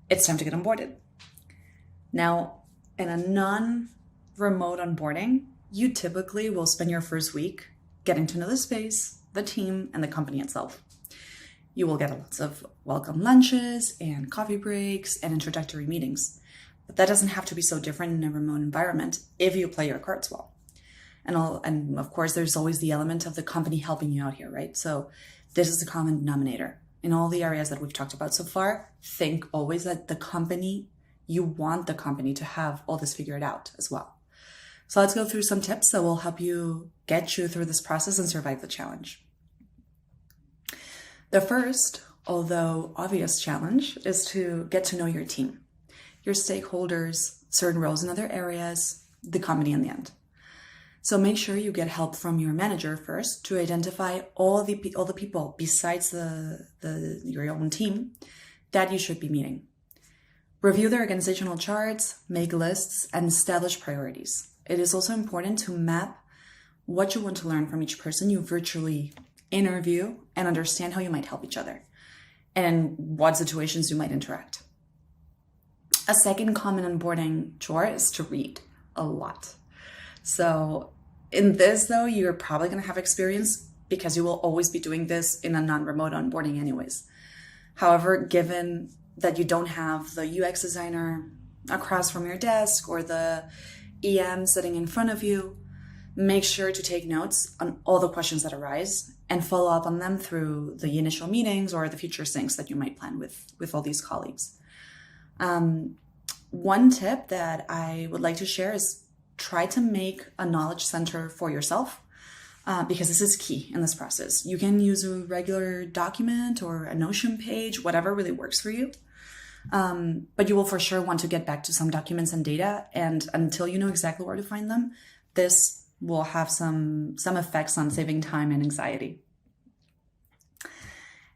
it's time to get onboarded. Now, in a non-remote onboarding, you typically will spend your first week getting to know the space, the team, and the company itself. You will get lots of welcome lunches and coffee breaks and introductory meetings. But that doesn't have to be so different in a remote environment if you play your cards well. And of course, there's always the element of the company helping you out here, right? So this is the common denominator. In all the areas that we've talked about so far, think always that you want the company to have all this figured out as well. So let's go through some tips that will help you get you through this process and survive the challenge. The first, although obvious challenge, is to get to know your team, your stakeholders, certain roles in other areas, the company in the end. So make sure you get help from your manager first to identify all the people besides your own team that you should be meeting. Review their organizational charts, make lists, and establish priorities. It is also important to map what you want to learn from each person you virtually interview and understand how you might help each other and what situations you might interact. A second common onboarding chore is to read a lot. So in this, though, you're probably going to have experience because you will always be doing this in a non-remote onboarding anyways. However, given that you don't have the UX designer across from your desk or the EM sitting in front of you, make sure to take notes on all the questions that arise and follow up on them through the initial meetings or the future syncs that you might plan with all these colleagues. One tip that I would like to share is try to make a knowledge center for yourself because this is key in this process. You can use a regular document or a Notion page, whatever really works for you. But you will for sure want to get back to some documents and data. And until you know exactly where to find them, this will have some effects on saving time and anxiety.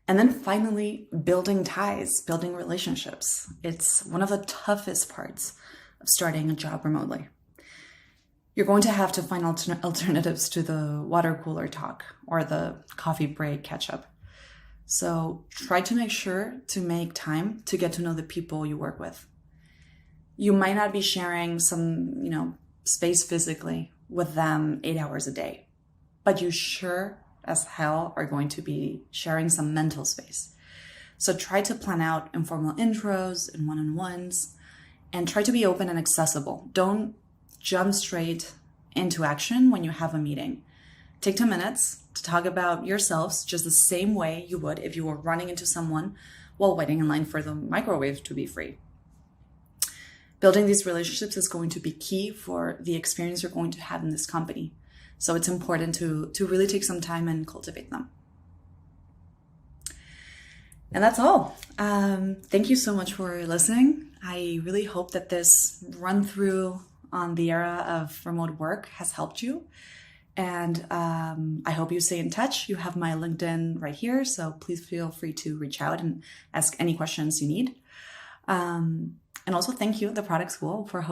And then finally, building ties, building relationships. It's one of the toughest parts of starting a job remotely. You're going to have to find alternatives to the water cooler talk or the coffee break catch up. So try to make sure to make time to get to know the people you work with. You might not be sharing some, space physically with them 8 hours a day, but you sure as hell are going to be sharing some mental space. So try to plan out informal intros and one-on-ones and try to be open and accessible. Don't jump straight into action when you have a meeting. Take 2 minutes to talk about yourselves just the same way you would if you were running into someone while waiting in line for the microwave to be free. Building these relationships is going to be key for the experience you're going to have in this company. So it's important to really take some time and cultivate them. And that's all. Thank you so much for listening. I really hope that this run through on the era of remote work has helped you. And I hope you stay in touch. You have my LinkedIn right here, so please feel free to reach out and ask any questions you need. And also thank you, the Product School, for hosting